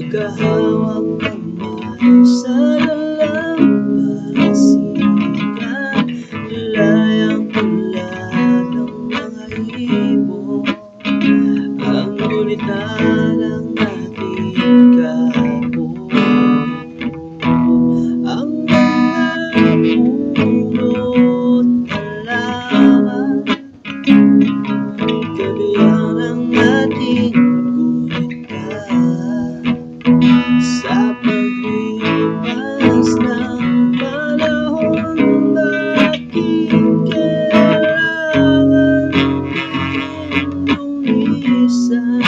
Magkahawak kamay sa dalampasigan, layang ulan ng mga ibon. Ang gulita ng ating kahapon, ang mga pulot halaman, kabiyak ng ating gulita. Sa paglipas ng panahon, bakit kailangan din lumisan?